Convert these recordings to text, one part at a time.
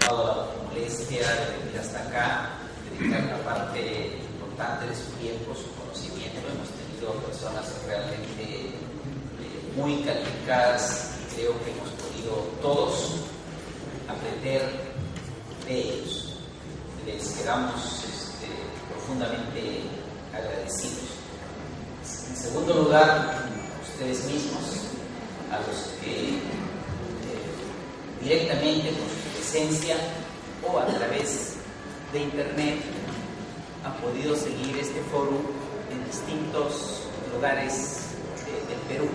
tomado la molestia de venir hasta acá, dedicar una parte importante de su tiempo, su conocimiento. Hemos tenido personas realmente muy calificadas y creo que hemos podido todos aprender de ellos. Les quedamos profundamente agradecidos. En segundo lugar, ustedes mismos, a los que directamente con su presencia o a través de internet han podido seguir este foro en distintos lugares del Perú.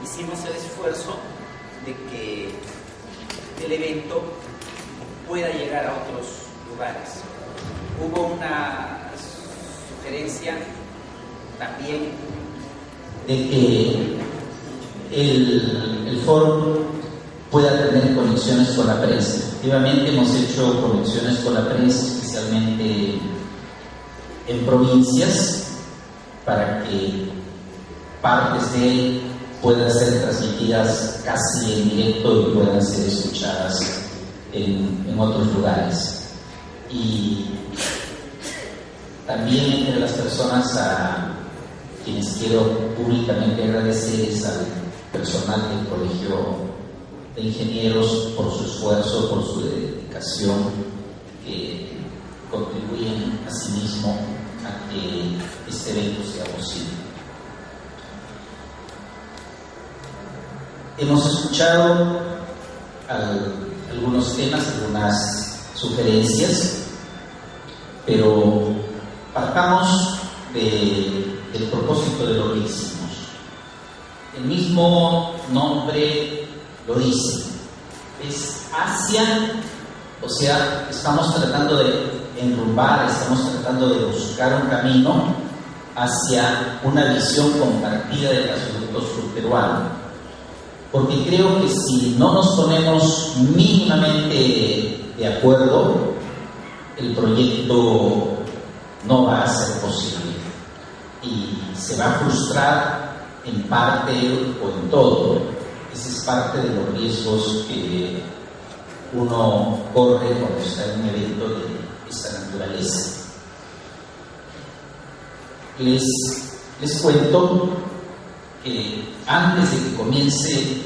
Hicimos el esfuerzo de que el evento pueda llegar a otros lugares. Hubo una sugerencia también de que el foro pueda tener conexiones con la prensa. Efectivamente hemos hecho conexiones con la prensa, especialmente en provincias, para que partes de él puedan ser transmitidas casi en directo y puedan ser escuchadas en otros lugares. Y también entre las personas a quienes quiero públicamente agradecer es al personal del Colegio de Ingenieros por su esfuerzo, por su dedicación, que contribuyen asimismo a que este evento sea posible. Hemos escuchado algunos temas, algunas sugerencias, pero partamos del propósito de lo que hicimos. El mismo nombre lo dice, es Asia, o sea, estamos tratando de enrumbar, estamos tratando de buscar un camino hacia una visión compartida del gasoducto surperuano, porque creo que si no nos ponemos mínimamente de acuerdo, el proyecto no va a ser posible y se va a frustrar en parte o en todo. Ese es parte de los riesgos que uno corre cuando está en un evento de esta naturaleza. Les cuento que antes de que comience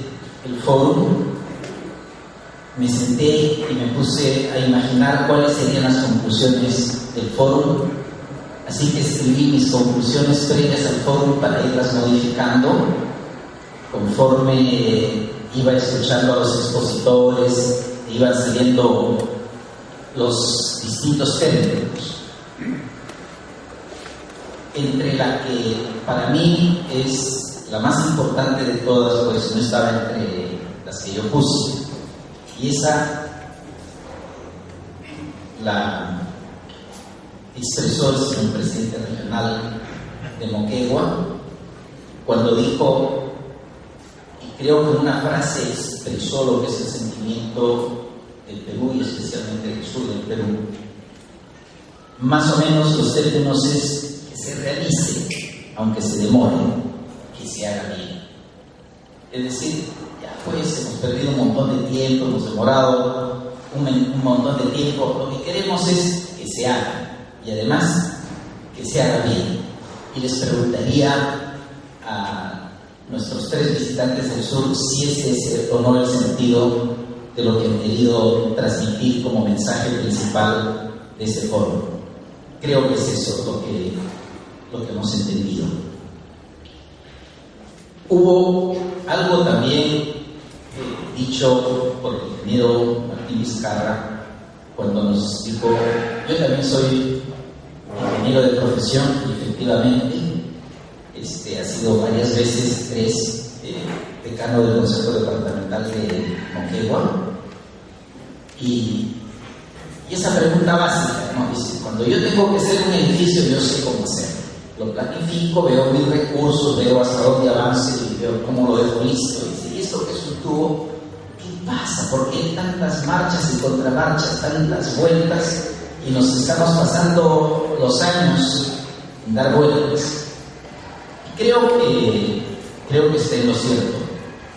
el foro me senté y me puse a imaginar cuáles serían las conclusiones del foro, así que escribí mis conclusiones previas al foro para irlas modificando conforme iba escuchando a los expositores, iban saliendo los distintos términos. Entre la que para mí es la más importante de todas, pues no estaba entre las que yo puse, y esa la expresó el señor presidente regional de Moquegua cuando dijo, y creo que en una frase expresó lo que es el sentimiento del Perú y especialmente del sur del Perú. Más o menos los términos es que se realice, aunque se demore, que se haga bien. Es decir, ya pues hemos perdido un montón de tiempo, hemos demorado un montón de tiempo, lo que queremos es que se haga y además que se haga bien. Y les preguntaría a nuestros tres visitantes del sur si ese es o no el sentido de lo que han querido transmitir como mensaje principal de este foro. Creo que es eso lo que hemos entendido. Hubo algo también dicho por el ingeniero Martín Vizcarra cuando nos dijo, yo también soy ingeniero de profesión y efectivamente ha sido varias veces decano del Consejo Departamental de Moquegua, y esa pregunta básica, ¿no? Dice, cuando yo tengo que hacer un edificio, yo sé cómo hacerlo. Lo planifico, veo mis recursos, veo hasta dónde avance y veo cómo lo dejo listo. Y esto que es un tubo, ¿qué pasa? ¿Por qué tantas marchas y contramarchas, tantas vueltas? Y nos estamos pasando los años en dar vueltas. Y creo que está en lo cierto.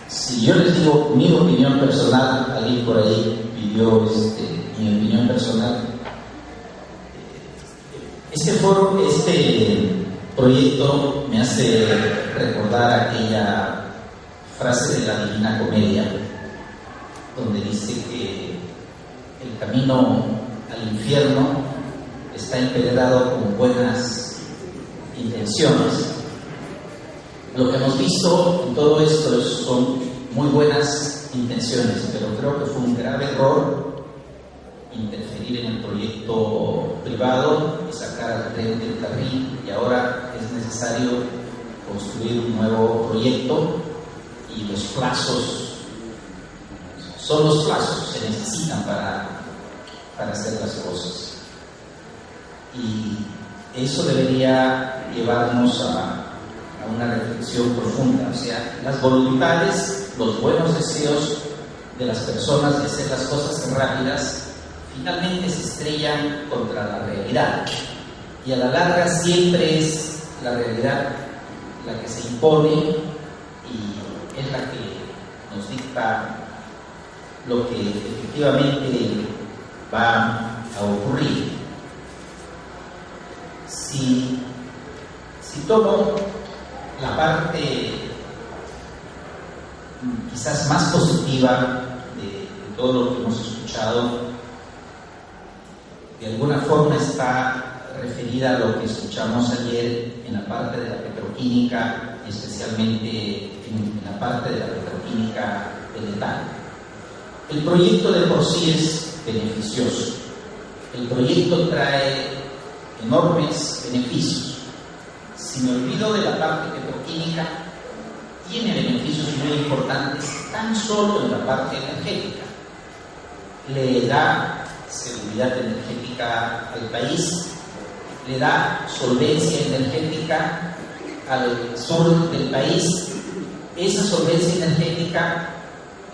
Si yo les digo mi opinión personal, alguien por ahí pidió pidió mi opinión personal. Este proyecto me hace recordar aquella frase de la Divina Comedia, donde dice que el camino al infierno está empedrado con buenas intenciones. Lo que hemos visto en todo esto son muy buenas intenciones, pero creo que fue un grave error interferir en el proyecto privado y sacar al tren del carril, y ahora es necesario construir un nuevo proyecto, y los plazos son los plazos, se necesitan para hacer las cosas, y eso debería llevarnos a una reflexión profunda. O sea, las voluntades, los buenos deseos de las personas de hacer las cosas rápidas finalmente se estrellan contra la realidad, y a la larga siempre es la realidad la que se impone y es la que nos dicta lo que efectivamente va a ocurrir. Si tomo la parte quizás más positiva de todo lo que hemos escuchado, de alguna forma está referida a lo que escuchamos ayer en la parte de la petroquímica, especialmente en la parte de la petroquímica del etano. El proyecto de por sí es beneficioso. El proyecto trae enormes beneficios. Si me olvido de la parte petroquímica, tiene beneficios muy importantes tan solo en la parte energética. Le da seguridad energética al país, le da solvencia energética al sur del país. Esa solvencia energética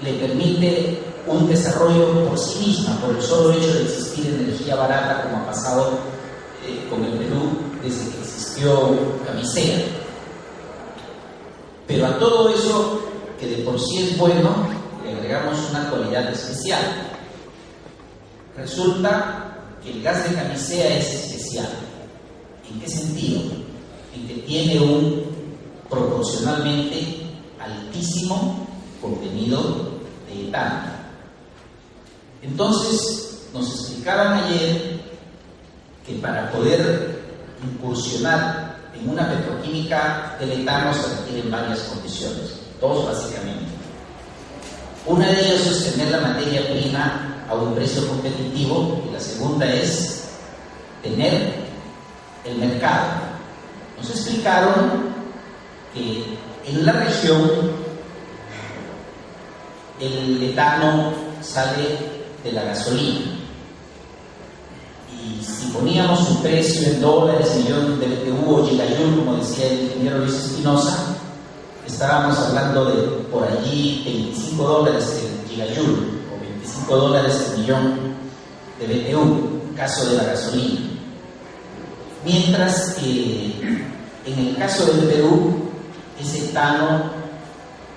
le permite un desarrollo por sí misma, por el solo hecho de existir energía barata, como ha pasado con el Perú desde que existió Camisea. Pero a todo eso, que de por sí es bueno, le agregamos una cualidad especial. Resulta que el gas de Camisea es especial. ¿En qué sentido? En que tiene un proporcionalmente altísimo contenido de etano. Entonces, nos explicaban ayer que para poder incursionar en una petroquímica del etano se requieren varias condiciones, dos básicamente. Una de ellas es tener la materia prima a un precio competitivo, y la segunda es tener el mercado. Nos explicaron que en la región el etano sale de la gasolina, y si poníamos un precio en dólares, millón de BTU o gigajoule, como decía el ingeniero Luis Espinosa, estábamos hablando de por allí $25 el gigajoule o $25 el millón de BTU, en caso de la gasolina. Mientras que en el caso del Perú, ese etano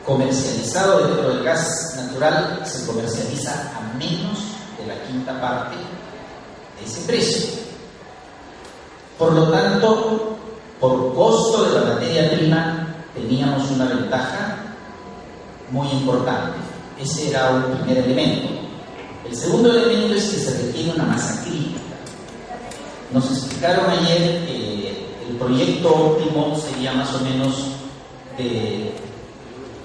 comercializado dentro del gas natural se comercializa a menos de la quinta parte de ese precio. Por lo tanto, por costo de la materia prima, teníamos una ventaja muy importante. Ese era un primer elemento. El segundo elemento es que se requiere una masa crítica. Nos explicaron ayer que el proyecto óptimo sería más o menos de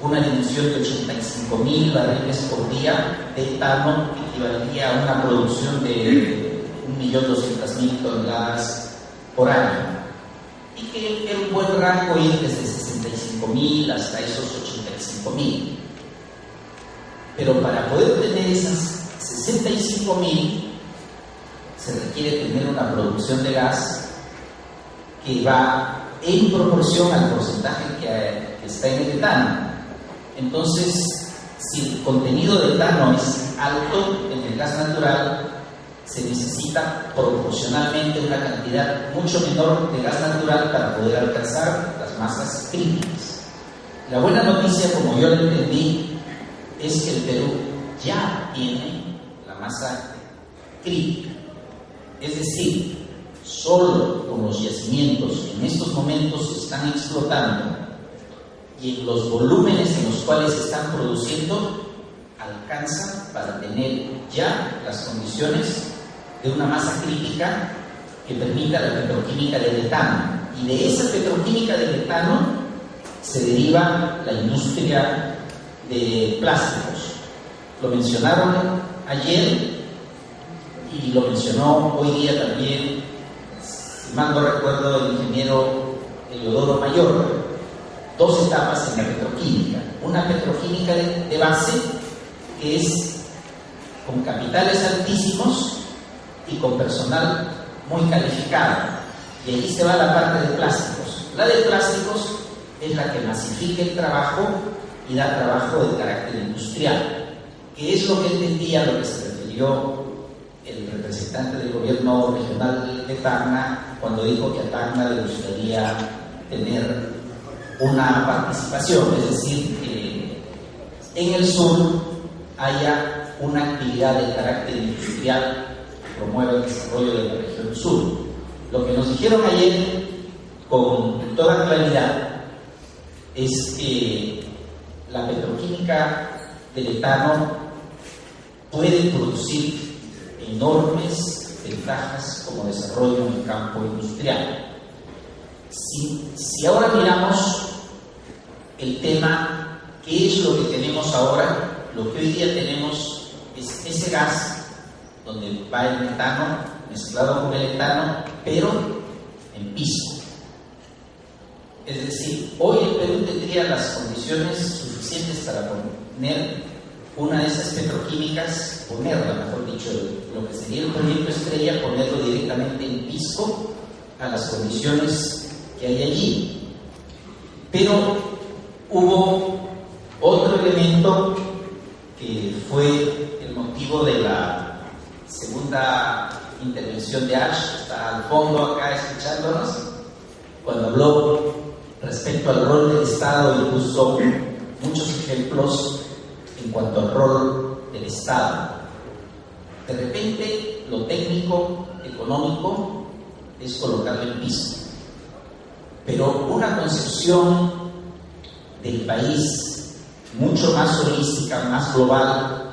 una dimensión de 85.000 barriles por día de etano, que equivaldría a una producción de 1.200.000 toneladas por año, y que era un buen rango ir desde 65.000 hasta esos 85.000. Pero para poder tener esas 65.000 se requiere tener una producción de gas que va en proporción al porcentaje que está en el etano. Entonces, si el contenido de etano es alto en el gas natural, se necesita proporcionalmente una cantidad mucho menor de gas natural para poder alcanzar las masas críticas. La buena noticia, como yo lo entendí, es que el Perú ya tiene la la masa crítica. Es decir, solo con los yacimientos que en estos momentos se están explotando y en los volúmenes en los cuales se están produciendo, alcanza para tener ya las condiciones de una masa crítica que permita la petroquímica del etano. Y de esa petroquímica del etano se deriva la industria de plásticos. Lo mencionaron ayer y lo mencionó hoy día también, si mal no recuerdo, el ingeniero Eliodoro Mayorga. Dos etapas en la petroquímica. Una petroquímica de base, que es con capitales altísimos y con personal muy calificado. Y ahí se va la parte de plásticos. La de plásticos es la que masifica el trabajo y da trabajo de carácter industrial, que es lo que entendía, lo que se refirió el representante del gobierno regional de Tacna cuando dijo que a Tacna le gustaría tener una participación, es decir, que en el sur haya una actividad de carácter industrial que promueva el desarrollo de la región sur. Lo que nos dijeron ayer con toda claridad es que la petroquímica del etano puede producir enormes ventajas como desarrollo en el campo industrial. Si ahora miramos el tema, ¿qué es lo que tenemos ahora? Lo que hoy día tenemos es ese gas donde va el metano mezclado con el etano, pero en piso. Es decir, hoy el Perú tendría las condiciones suficientes para poner una de esas petroquímicas, ponerla, mejor dicho, lo que sería el proyecto estrella, ponerlo directamente en pisco a las condiciones que hay allí. Pero hubo otro elemento que fue el motivo de la segunda intervención de Ash, que está al fondo acá escuchándonos, cuando habló respecto al rol del Estado y puso muchos ejemplos en cuanto al rol del Estado. De repente, lo técnico, económico, es colocarlo en piso. Pero una concepción del país mucho más holística, más global,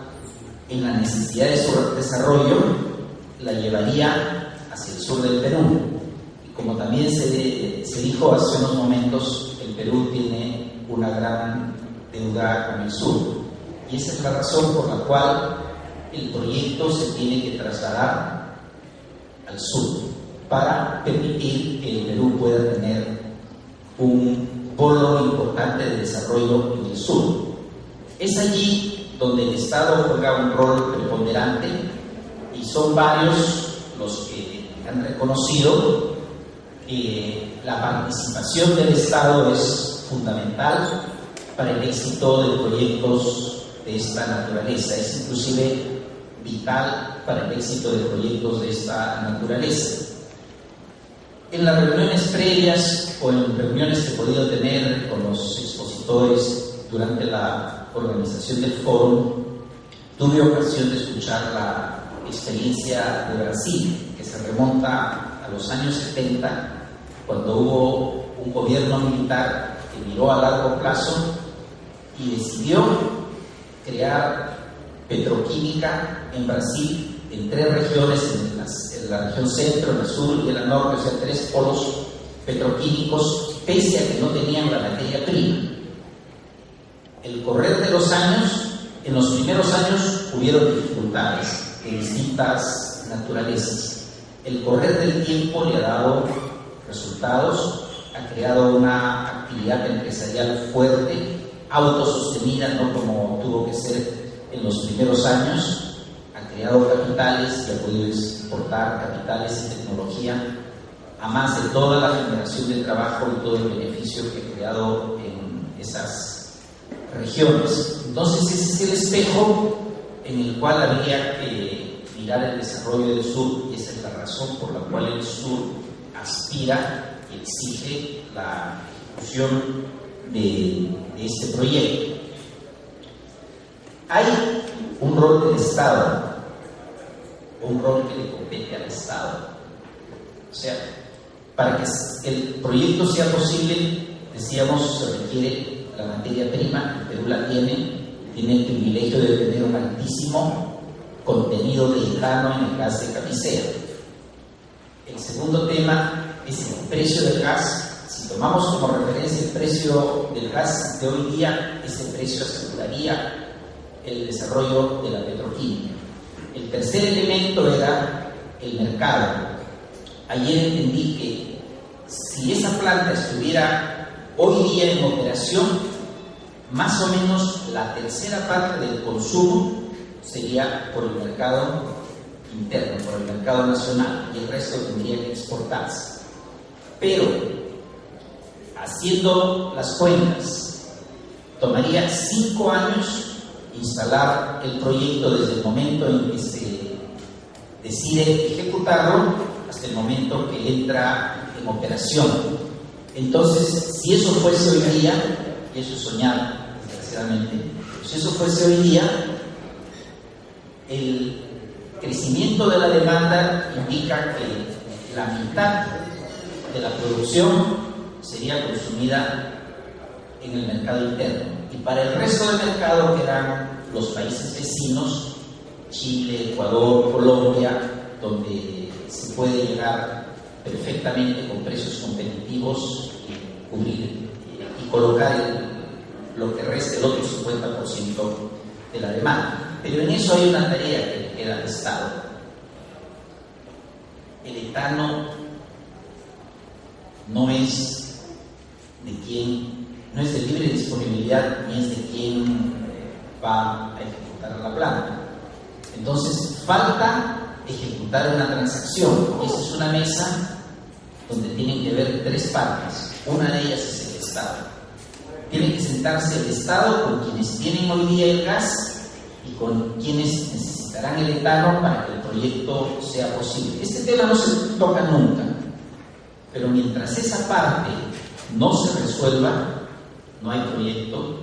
en la necesidad de su desarrollo, la llevaría hacia el sur del Perú. Y como también se dijo hace unos momentos, el Perú tiene una gran deuda con el sur. Y esa es la razón por la cual el proyecto se tiene que trasladar al sur, para permitir que el Perú pueda tener un polo importante de desarrollo en el sur. Es allí donde el Estado juega un rol preponderante y son varios los que han reconocido que la participación del Estado es fundamental para el éxito de proyectos de esta naturaleza, es inclusive vital para el éxito de proyectos de esta naturaleza. En las reuniones previas o en reuniones que he podido tener con los expositores durante la organización del foro, tuve ocasión de escuchar la experiencia de Brasil, que se remonta a los años 70, cuando hubo un gobierno militar que miró a largo plazo y decidió crear petroquímica en Brasil en tres regiones, en la región centro, en la sur y en la norte, o sea, tres polos petroquímicos, pese a que no tenían la materia prima. El correr de los años, en los primeros años hubieron dificultades de distintas naturalezas. El correr del tiempo le ha dado resultados, ha creado una actividad empresarial fuerte, autosostenida, no como tuvo que ser en los primeros años, ha creado capitales y ha podido exportar capitales y tecnología, a más de toda la generación de trabajo y todo el beneficio que ha creado en esas regiones. Entonces ese es el espejo en el cual habría que mirar el desarrollo del sur, y esa es la razón por la cual el sur aspira y exige la ejecución de este proyecto. Hay un rol del Estado o un rol que le compete al Estado. O sea, para que el proyecto sea posible, decíamos, se requiere la materia prima. El Perú la tiene el privilegio de tener un altísimo contenido de etano en el gas de camisea. El segundo tema es el precio del gas. Si tomamos como referencia el precio del gas de hoy día, ese precio aseguraría el desarrollo de la petroquímica. El tercer elemento era el mercado. Ayer entendí que si esa planta estuviera hoy día en operación, más o menos la tercera parte del consumo sería por el mercado interno, por el mercado nacional, y el resto tendría que exportarse. Pero, haciendo las cuentas, tomaría 5 años instalar el proyecto desde el momento en que se decide ejecutarlo hasta el momento que entra en operación. Entonces, si eso fuese hoy día, y eso es soñar, desgraciadamente, si eso fuese hoy día, el crecimiento de la demanda indica que la mitad de la producción sería consumida en el mercado interno, y para el resto del mercado, que eran los países vecinos, Chile, Ecuador, Colombia, donde se puede llegar perfectamente con precios competitivos y cubrir y colocar lo que resta, el otro 50% de la demanda. Pero en eso hay una tarea que le queda al Estado. El etano no es de libre disponibilidad, ni es de quién va a ejecutar la planta. Entonces, falta ejecutar una transacción. Esa es una mesa donde tienen que ver 3 partes. Una de ellas es el Estado. Tiene que sentarse el Estado con quienes tienen hoy día el gas y con quienes necesitarán el etano para que el proyecto sea posible. Este tema no se toca nunca, pero mientras esa parte no se resuelva, no hay proyecto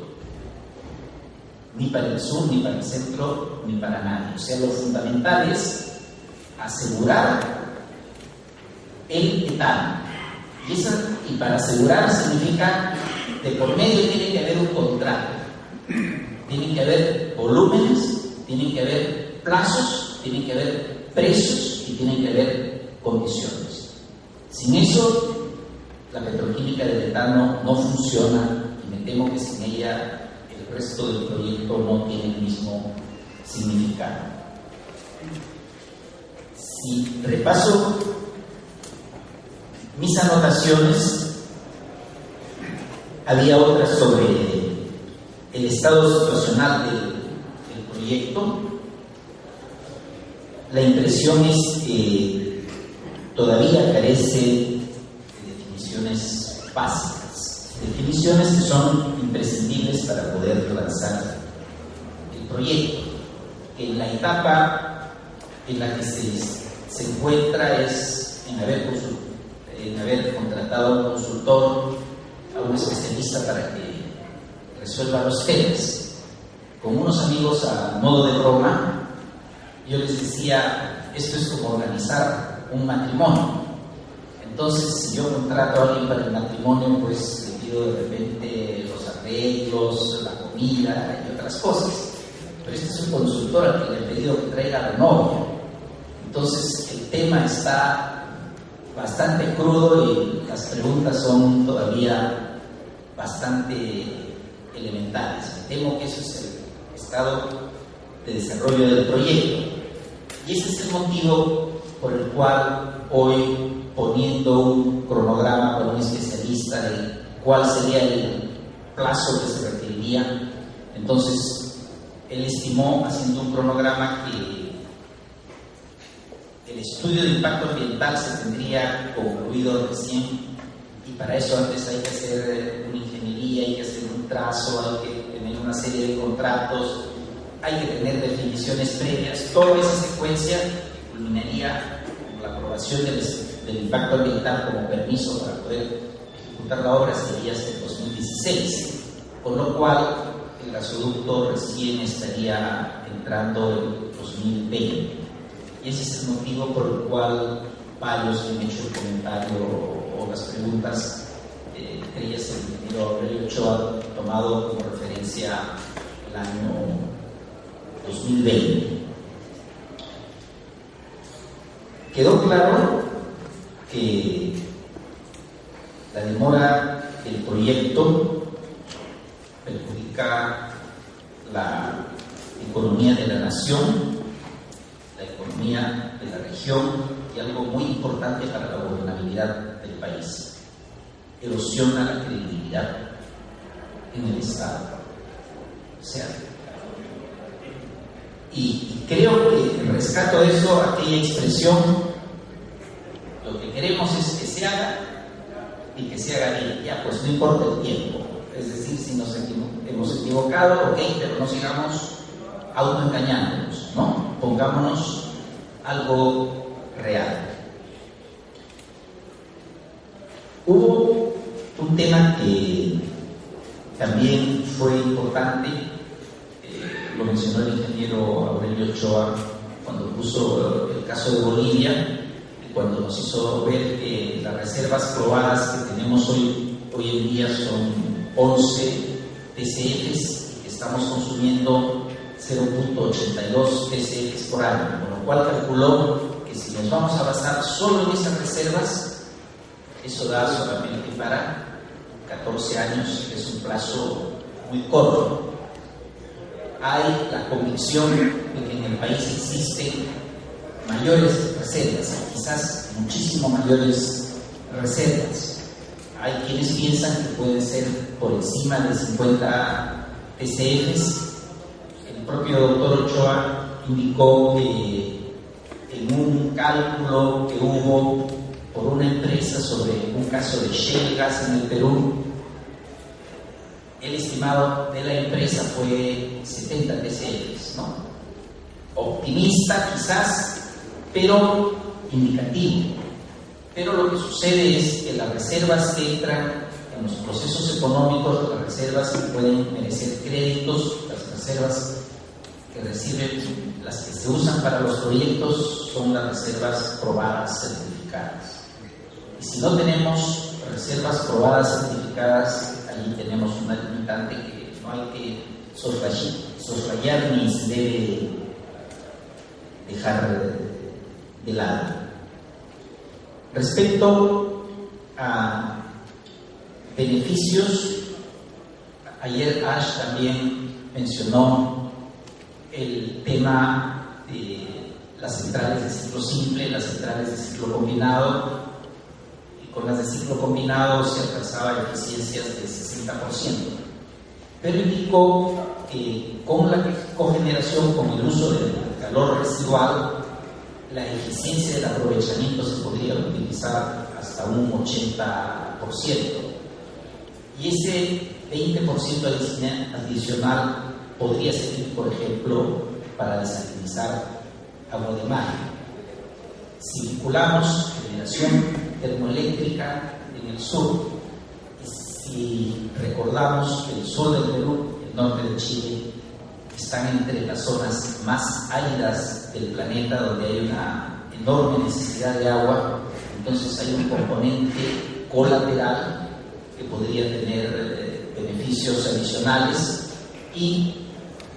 ni para el sur, ni para el centro, ni para nadie. O sea, lo fundamental es asegurar el etano. Y para asegurar significa, de por medio tiene que haber un contrato, tienen que haber volúmenes, tienen que haber plazos, tienen que haber precios y tienen que haber condiciones. Sin eso, la petroquímica del etano no funciona, y me temo que sin ella el resto del proyecto no tiene el mismo significado. Si repaso mis anotaciones, había otras sobre el estado situacional del proyecto. La impresión es que todavía carece de definiciones básicas, definiciones que son imprescindibles para poder lanzar el proyecto. En la etapa en la que se encuentra es en haber contratado a un consultor, a un especialista para que resuelva los temas. Con unos amigos, a modo de broma, yo les decía, esto es como organizar un matrimonio. Entonces, si yo contrato a alguien para el matrimonio, pues le pido de repente los arreglos, la comida y otras cosas. Pero este es un consultor al que le he pedido que traiga a la novia. Entonces, el tema está bastante crudo y las preguntas son todavía bastante elementales. Me temo que eso es el estado de desarrollo del proyecto. Y ese es el motivo por el cual hoy, poniendo un cronograma con un especialista de cuál sería el plazo que se requeriría, entonces él estimó, haciendo un cronograma, que el estudio de impacto ambiental se tendría concluido recién, y para eso antes hay que hacer una ingeniería, hay que hacer un trazo, hay que tener una serie de contratos, hay que tener definiciones previas. Toda esa secuencia culminaría con la aprobación del impacto ambiental como permiso para poder ejecutar la obra, sería hasta el 2016, con lo cual el gasoducto recién estaría entrando en 2020. y ese es el motivo por el cual varios me han hecho el comentario o las preguntas. Creía ser el ingeniero Aurelio Ochoa, tomado como referencia el año 2020. Quedó claro que la demora del proyecto perjudica la economía de la nación, la economía de la región y algo muy importante para la gobernabilidad del país: erosiona la credibilidad en el Estado. O sea, y creo que rescato eso, aquella expresión: lo que queremos es que se haga y que se haga bien. Ya, pues no importa el tiempo. Es decir, si nos hemos equivocado, ok, pero no sigamos autoengañándonos, ¿no? Pongámonos algo real. Hubo un tema que también fue importante, lo mencionó el ingeniero Aurelio Ochoa cuando puso el caso de Bolivia, y cuando nos hizo ver que las reservas probadas que tenemos hoy en día son 11 TCFs y que estamos consumiendo 0.82 TCFs por año, con lo cual calculó que si nos vamos a basar solo en esas reservas, eso da solamente para 14 años, que es un plazo muy corto. Hay la convicción de que en el país existen mayores reservas, quizás muchísimo mayores reservas. Hay quienes piensan que pueden ser por encima de 50 TCFs. El propio doctor Ochoa indicó que en un cálculo que hubo por una empresa sobre un caso de shale gas en el Perú, el estimado de la empresa fue 70 TCFs, ¿no? Optimista quizás, pero indicativo. Pero lo que sucede es que las reservas que entran en los procesos económicos, las reservas que pueden merecer créditos, las reservas que reciben, las que se usan para los proyectos, son las reservas probadas certificadas. Y si no tenemos reservas probadas certificadas, allí tenemos una limitante que no hay que soslayar ni se debe dejar de lado. Respecto a beneficios, ayer Ash también mencionó el tema de las centrales de ciclo simple, las centrales de ciclo combinado, y con las de ciclo combinado se alcanzaba eficiencias del 60%. Pero indicó que con la cogeneración, con el uso del calor residual, la eficiencia del aprovechamiento se podría utilizar hasta un 80%. Y ese 20% adicional podría servir, por ejemplo, para desalinizar agua de mar. Si vinculamos generación termoeléctrica en el sur, y si recordamos que el sur del Perú, el norte de Chile, están entre las zonas más áridas del planeta, donde hay una enorme necesidad de agua, entonces hay un componente colateral que podría tener beneficios adicionales y,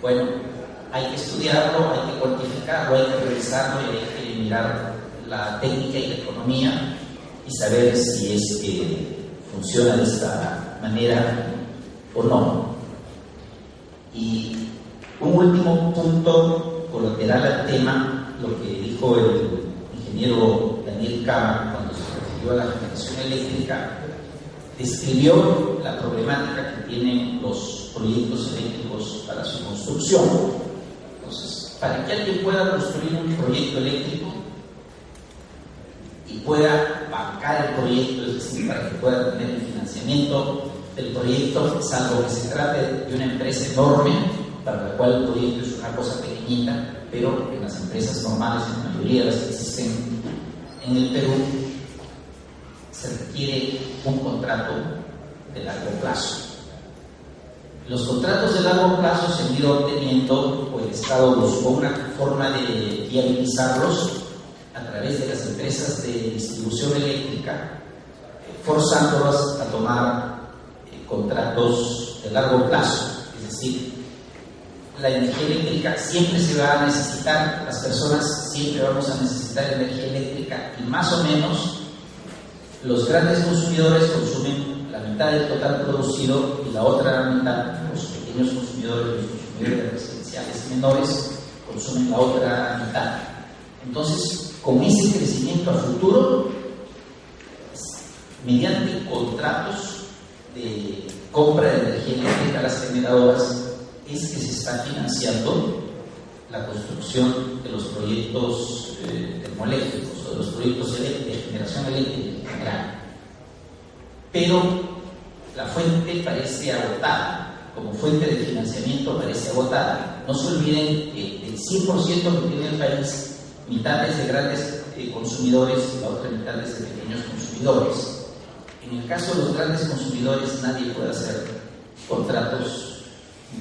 bueno, hay que estudiarlo, hay que cuantificarlo, hay que revisarlo y hay que mirar la técnica y la economía y saber si es que funciona de esta manera o no. Y un último punto colateral al tema, lo que dijo el ingeniero Daniel Cama cuando se refirió a la generación eléctrica, describió la problemática que tienen los proyectos eléctricos para su construcción. Entonces, para que alguien pueda construir un proyecto eléctrico y pueda bancar el proyecto, es decir, para que pueda tener el financiamiento del proyecto, salvo que se trate de una empresa enorme, para la cual el proyecto es una cosa pequeñita, pero en las empresas normales, en la mayoría de las que existen en el Perú, se requiere un contrato de largo plazo. Los contratos de largo plazo se han ido obteniendo, pues, Estado buscó una forma de viabilizarlos a través de las empresas de distribución eléctrica, forzándolas a tomar contratos de largo plazo. Es decir, la energía eléctrica siempre se va a necesitar, las personas siempre vamos a necesitar energía eléctrica, y más o menos los grandes consumidores consumen la mitad del total producido y la otra mitad, los pequeños consumidores, los consumidores residenciales menores, consumen la otra mitad. Entonces, con ese crecimiento a futuro, mediante contratos de compra de energía eléctrica a las generadoras, es que se está financiando la construcción de los proyectos termoeléctricos o de los proyectos de generación eléctrica en general. Pero la fuente parece agotada, como fuente de financiamiento parece agotada. No se olviden que el 100% que tiene el país, mitad es de grandes consumidores y la otra mitad es de pequeños consumidores. En el caso de los grandes consumidores, nadie puede hacer contratos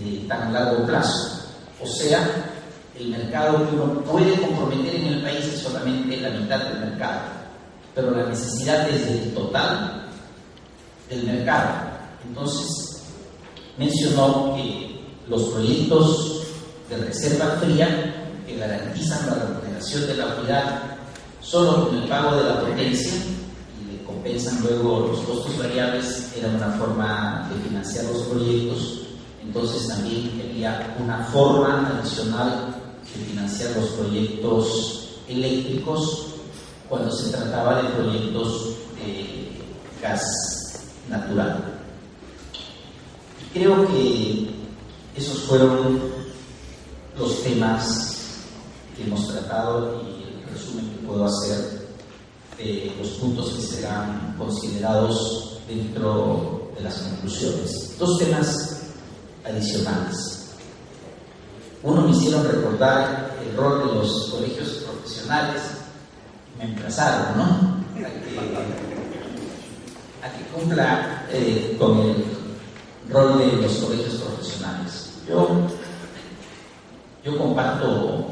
de tan largo plazo. O sea, el mercado que uno puede comprometer en el país es solamente la mitad del mercado, pero la necesidad es del total del mercado. Entonces, mencionó que los proyectos de reserva fría que garantizan la recuperación de la unidad solo con el pago de la potencia y le compensan luego los costos variables era una forma de financiar los proyectos. Entonces también quería una forma adicional de financiar los proyectos eléctricos cuando se trataba de proyectos de gas natural. Creo que esos fueron los temas que hemos tratado y el resumen que puedo hacer de los puntos que serán considerados dentro de las conclusiones. Dos temas adicionales. Uno, me hicieron recordar el rol de los colegios profesionales. Me emplazaron, ¿no? A que cumpla con el rol de los colegios profesionales. Yo comparto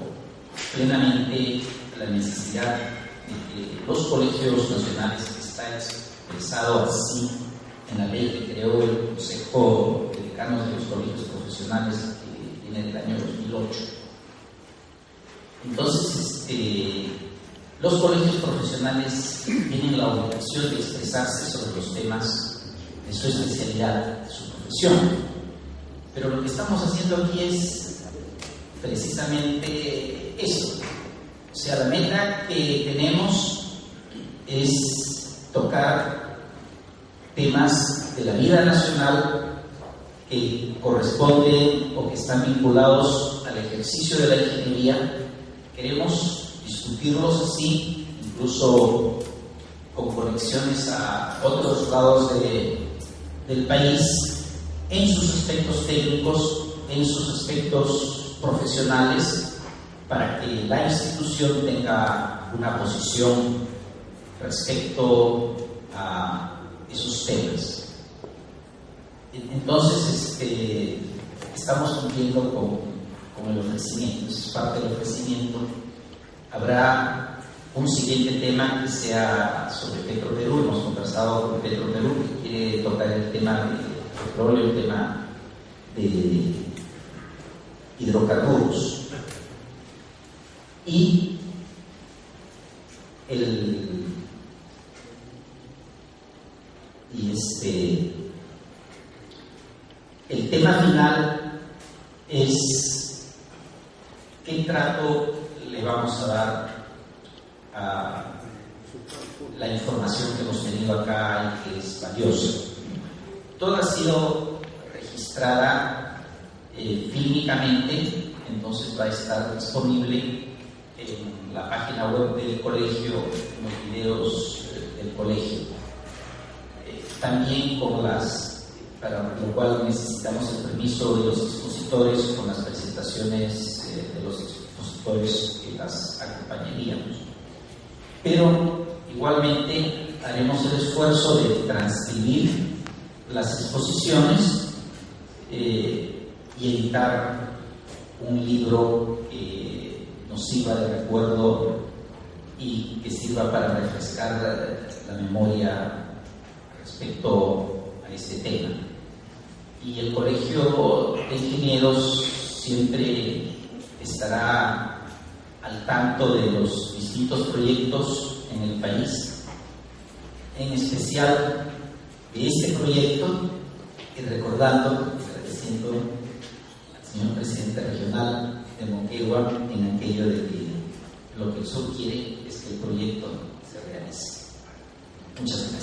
plenamente la necesidad de que los colegios nacionales, que está expresado así en la ley que creó el Consejo de Decanos de los Colegios Profesionales, que viene del año 2008. Entonces, los colegios profesionales tienen la obligación de expresarse sobre los temas de su especialidad, de su profesión. Pero lo que estamos haciendo aquí es precisamente eso. O sea, la meta que tenemos es tocar temas de la vida nacional que corresponden o que están vinculados al ejercicio de la ingeniería. Queremos discutirlos así, incluso con conexiones a otros lados del país, en sus aspectos técnicos, en sus aspectos profesionales, para que la institución tenga una posición respecto a esos temas. Entonces, estamos cumpliendo con el ofrecimiento, eso es parte del ofrecimiento. Habrá un siguiente tema que sea sobre Petroperú. Hemos conversado con Petroperú, que quiere tocar el tema de petróleo, el tema de hidrocarburos. Y el tema final es qué trato le vamos a dar a la información que hemos tenido acá y que es valiosa. Toda ha sido registrada fílmicamente, entonces va a estar disponible en la página web del colegio, en los videos del colegio. También para lo cual necesitamos el permiso de los expositores, con las presentaciones de los expositores que las acompañaríamos. Pero igualmente haremos el esfuerzo de transcribir las exposiciones y editar un libro que nos sirva de recuerdo y que sirva para refrescar la memoria respecto a este tema. Y el Colegio de Ingenieros siempre estará al tanto de los distintos proyectos en el país, en especial de este proyecto, y recordando, agradeciendo al señor presidente regional de Moquegua en aquello de que lo que el sur quiere es que el proyecto se realice. Muchas gracias.